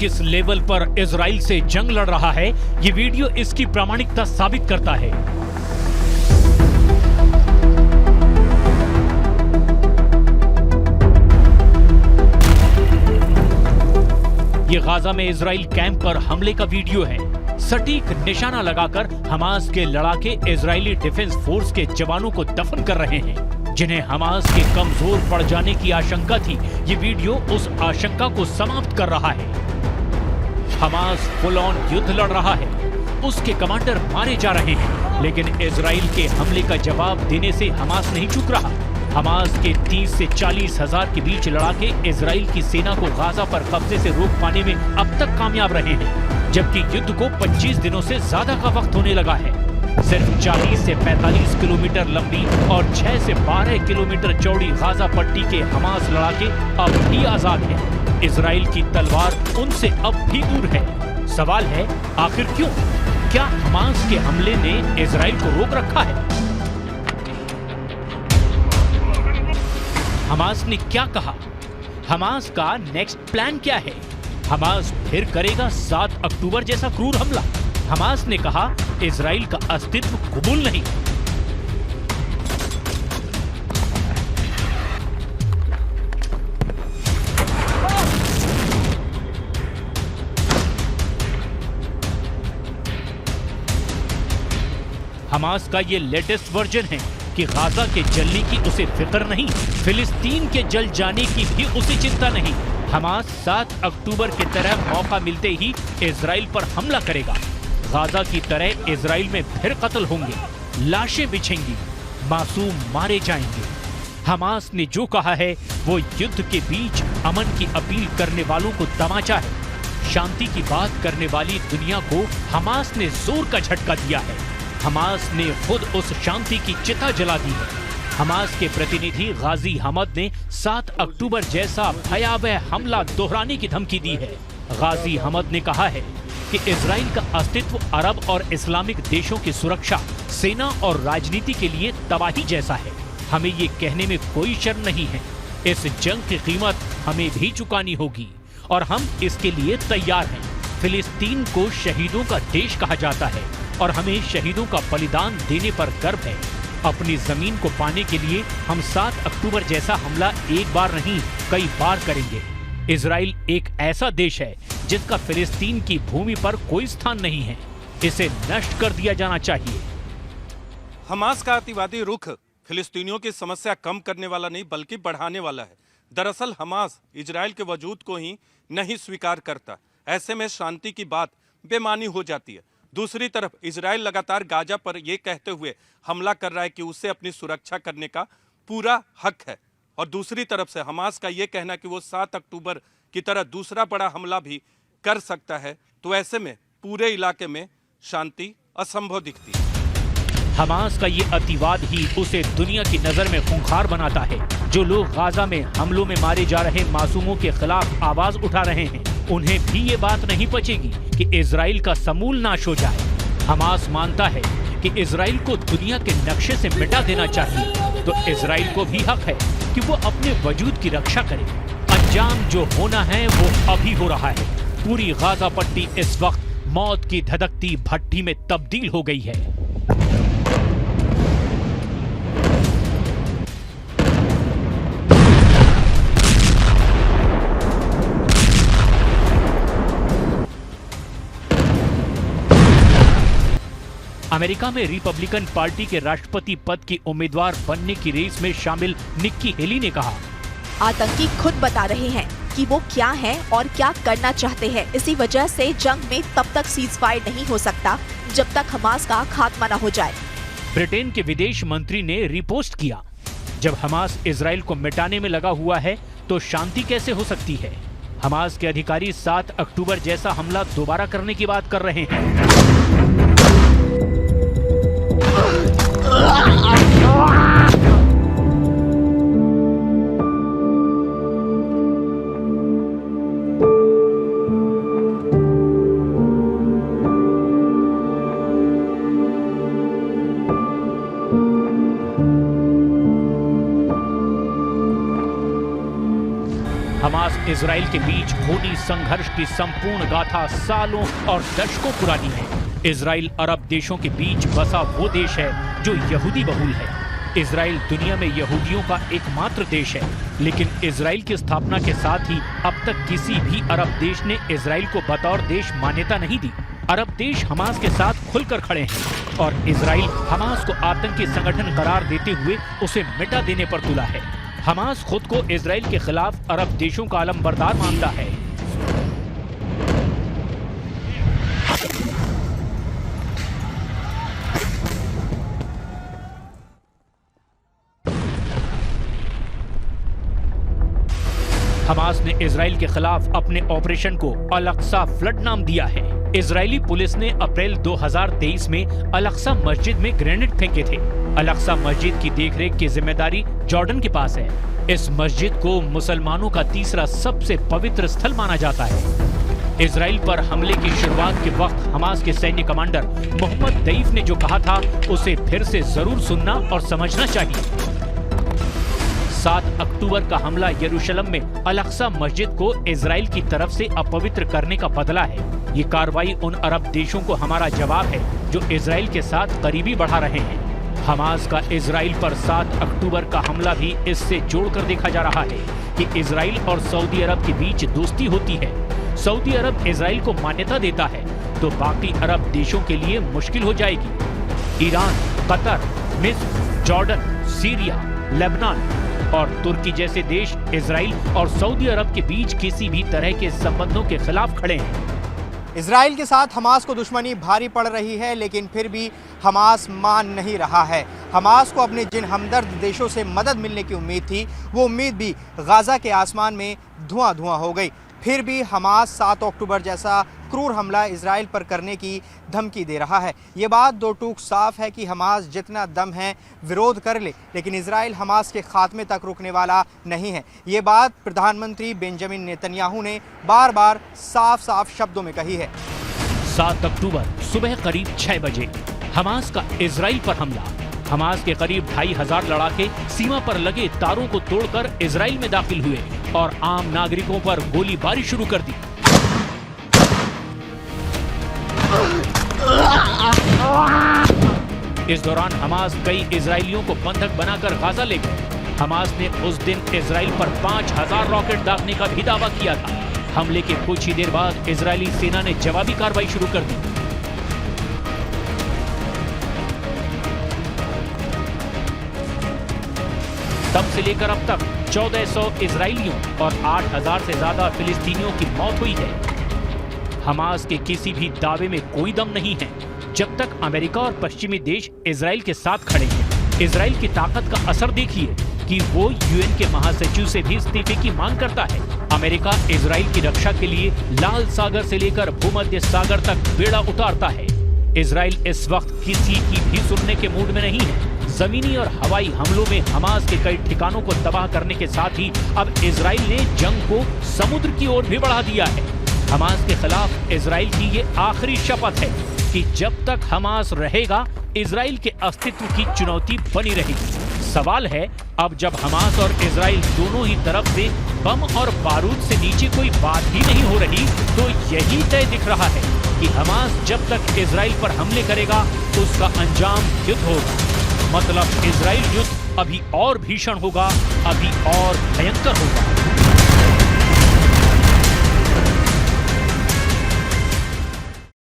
किस लेवल पर इजराइल से जंग लड़ रहा है, ये वीडियो इसकी प्रामाणिकता साबित करता है। ये गाजा में इजराइल कैंप पर हमले का वीडियो है। सटीक निशाना लगाकर हमास के लड़ाके इजरायली डिफेंस फोर्स के जवानों को दफन कर रहे हैं, जिन्हें हमास के कमजोर पड़ जाने की आशंका थी। ये वीडियो उस आशंका को समाप्त कर रहा है। हमास फुल ऑन युद्ध लड़ रहा है, उसके कमांडर मारे जा रहे हैं, लेकिन इजराइल के हमले का जवाब देने से हमास नहीं चूक रहा। हमास के 30 से 40 हजार के बीच लड़ाके इजराइल की सेना को गाजा पर कब्जे से रोक पाने में अब तक कामयाब रहे हैं, जबकि युद्ध को 25 दिनों से ज्यादा का वक्त होने लगा है। सिर्फ 40 से 45 किलोमीटर लंबी और 6 से 12 किलोमीटर चौड़ी गाजा पट्टी के हमास लड़ाके अब भी आजाद हैं। इजराइल की तलवार उनसे अब भी दूर है। सवाल है, आखिर क्यों? क्या हमास के हमले ने इजराइल को रोक रखा है? हमास ने क्या कहा? हमास का नेक्स्ट प्लान क्या है? हमास फिर करेगा 7 अक्टूबर जैसा क्रूर हमला? हमास ने कहा इजराइल का अस्तित्व कबूल नहीं। हमास का ये लेटेस्ट वर्जन है कि गाजा के जलने की उसे फिक्र नहीं, फिलिस्तीन के जल जाने की भी उसे चिंता नहीं। हमास 7 अक्टूबर की तरह मौका मिलते ही इजराइल पर हमला करेगा। गाजा की तरह इजराइल में फिर कत्ल होंगे, लाशें बिछेंगी, मासूम मारे जाएंगे। हमास ने जो कहा है वो युद्ध के बीच अमन की अपील करने वालों को तमाचा है। शांति की बात करने वाली दुनिया को हमास ने जोर का झटका दिया है। हमास ने खुद उस शांति की चिता जला दी है। हमास के प्रतिनिधि गाजी हमद ने 7 अक्टूबर जैसा भयावह हमला दोहराने की धमकी दी है। गाजी हमद ने कहा है कि इजराइल का अस्तित्व अरब और इस्लामिक देशों की सुरक्षा, सेना और राजनीति के लिए तबाही जैसा है। हमें ये कहने में कोई शर्म नहीं है। इस जंग की कीमत हमें भी चुकानी होगी और हम इसके लिए तैयार हैं। फिलिस्तीन को शहीदों का देश कहा जाता है और हमें शहीदों का बलिदान देने पर गर्व है। अपनी जमीन को पाने के लिए हम 7 अक्टूबर जैसा हमला एक बार नहीं, कई बार करेंगे। इजराइल एक ऐसा देश है जिसका फिलिस्तीन की भूमि पर कोई स्थान नहीं है। इसे नष्ट कर दिया जाना चाहिए। हमास का अतिवादी रुख फिलिस्तीनियों की समस्या कम करने वाला नहीं बल्कि बढ़ाने वाला है। दरअसल हमास इजराइल के वजूद को ही नहीं स्वीकार करता। ऐसे में शांति की बात बेमानी हो जाती है। दूसरी तरफ इजराइल लगातार गाजा पर यह कहते हुए हमला कर रहा है कि उसे अपनी सुरक्षा करने का पूरा हक है, और दूसरी तरफ से हमास का यह कहना कि वो 7 अक्टूबर की तरह दूसरा बड़ा हमला भी कर सकता है। तो ऐसे में पूरे इलाके में शांति असंभव दिखती है। हमास का ये अतिवाद ही उसे दुनिया की नजर में खूंखार बनाता है। जो लोग गाजा में हमलों में मारे जा रहे मासूमों के खिलाफ आवाज उठा रहे हैं, उन्हें भी ये बात नहीं पचेगी कि इजराइल का समूल नाश हो जाए। हमास मानता है कि इजराइल को दुनिया के नक्शे से मिटा देना चाहिए, तो इजराइल को भी हक है कि वो अपने वजूद की रक्षा करे। अंजाम जो होना है वो अभी हो रहा है। पूरी गाजा पट्टी इस वक्त मौत की धधकती भट्टी में तब्दील हो गई है। अमेरिका में रिपब्लिकन पार्टी के राष्ट्रपति पद की उम्मीदवार बनने की रेस में शामिल निक्की हेली ने कहा, आतंकी खुद बता रहे हैं कि वो क्या हैं और क्या करना चाहते हैं। इसी वजह से जंग में तब तक सीजफायर नहीं हो सकता जब तक हमास का खात्मा न हो जाए। ब्रिटेन के विदेश मंत्री ने रिपोस्ट किया, जब हमास इजराइल को मिटाने में लगा हुआ है तो शांति कैसे हो सकती है? हमास के अधिकारी 7 अक्टूबर जैसा हमला दोबारा करने की बात कर रहे हैं। हमास और इजराइल के बीच खूनी संघर्ष की संपूर्ण गाथा सालों और दशकों पुरानी है। इजराइल अरब देशों के बीच बसा वो देश है जो यहूदी बहुल है। इजराइल दुनिया में यहूदियों का एकमात्र देश है, लेकिन इजराइल की स्थापना के साथ ही अब तक किसी भी अरब देश ने इजराइल को बतौर देश मान्यता नहीं दी। अरब देश हमास के साथ खुलकर खड़े हैं और इजराइल हमास को आतंकी संगठन करार देते हुए उसे मिटा देने पर तुला है। हमास खुद को इजराइल के खिलाफ अरब देशों का अलमबरदार मानता है। हमास ने इजराइल के खिलाफ अपने ऑपरेशन को अल-अक्सा फ्लड नाम दिया है। इजरायली पुलिस ने अप्रैल 2023 में अल-अक्सा मस्जिद में ग्रेनेड फेंके थे। अल-अक्सा मस्जिद की देखरेख की जिम्मेदारी जॉर्डन के पास है। इस मस्जिद को मुसलमानों का तीसरा सबसे पवित्र स्थल माना जाता है। इजराइल पर हमले की शुरुआत के वक्त हमास के सैन्य कमांडर मोहम्मद दईफ ने जो कहा था उसे फिर से जरूर सुनना और समझना चाहिए। 7 अक्टूबर का हमला यरूशलेम में अल-अक्सा मस्जिद को इजराइल की तरफ से अपवित्र करने का बदला है। ये कार्रवाई उन अरब देशों को हमारा जवाब है जो इजराइल के साथ करीबी बढ़ा रहे हैं। हमास का इजराइल पर 7 अक्टूबर का हमला भी इससे जोड़कर देखा जा रहा है कि इजराइल और सऊदी अरब के बीच दोस्ती होती है। सऊदी अरब इजराइल को मान्यता देता है तो बाकी अरब देशों के लिए मुश्किल हो जाएगी। ईरान, कतर, मिस्र, जॉर्डन, सीरिया, लेबनान और तुर्की जैसे देश इजराइल और सऊदी अरब के बीच किसी भी तरह के संबंधों के खिलाफ खड़े हैं। इजराइल के साथ हमास को दुश्मनी भारी पड़ रही है, लेकिन फिर भी हमास मान नहीं रहा है। हमास को अपने जिन हमदर्द देशों से मदद मिलने की उम्मीद थी, वो उम्मीद भी गाजा के आसमान में धुआं हो गई। फिर भी हमास 7 अक्टूबर जैसा क्रूर हमला इजराइल पर करने की धमकी दे रहा है। ये बात दो टूक साफ है कि हमास जितना दम है विरोध कर ले, लेकिन इजराइल हमास के खात्मे तक रुकने वाला नहीं है। ये बात प्रधानमंत्री बेंजामिन नेतन्याहू ने बार बार साफ शब्दों में कही है। 7 अक्टूबर सुबह करीब 6 बजे हमास का इजराइल पर हमला। हमास के करीब 2500 लड़ाके सीमा पर लगे तारों को तोड़कर इजराइल में दाखिल हुए और आम नागरिकों पर गोलीबारी शुरू कर दी। इस दौरान हमास कई इजरायलियों को बंधक बनाकर गाजा ले गए। हमास ने उस दिन इजराइल पर 5000 रॉकेट दागने का भी दावा किया था। हमले के कुछ ही देर बाद इजरायली सेना ने जवाबी कार्रवाई शुरू कर दी। तब से लेकर अब तक 1400 इजरायलियों और 8000 से ज्यादा फिलिस्तीनियों की मौत हुई है। हमास के किसी भी दावे में कोई दम नहीं है जब तक अमेरिका और पश्चिमी देश इजराइल के साथ खड़े हैं। इजराइल की ताकत का असर देखिए कि वो यूएन के महासचिव से भी इस्तीफे की मांग करता है। अमेरिका इजराइल की रक्षा के लिए लाल सागर से लेकर भूमध्य सागर तक बेड़ा उतारता है। इजराइल इस वक्त किसी की भी सुनने के मूड में नहीं है। जमीनी और हवाई हमलों में हमास के कई ठिकानों को तबाह करने के साथ ही अब इजराइल ने जंग को समुद्र की ओर भी बढ़ा दिया है। हमास के खिलाफ इजराइल की ये आखिरी शपथ है कि जब तक हमास रहेगा इजराइल के अस्तित्व की चुनौती बनी रहेगी। सवाल है, अब जब हमास और इजराइल दोनों ही तरफ से बम और बारूद से नीचे कोई बात ही नहीं हो रही, तो यही तय दिख रहा है कि हमास जब तक इजराइल पर हमले करेगा उसका अंजाम युद्ध होगा। मतलब इजराइल युद्ध अभी और भीषण होगा, अभी और भयंकर होगा।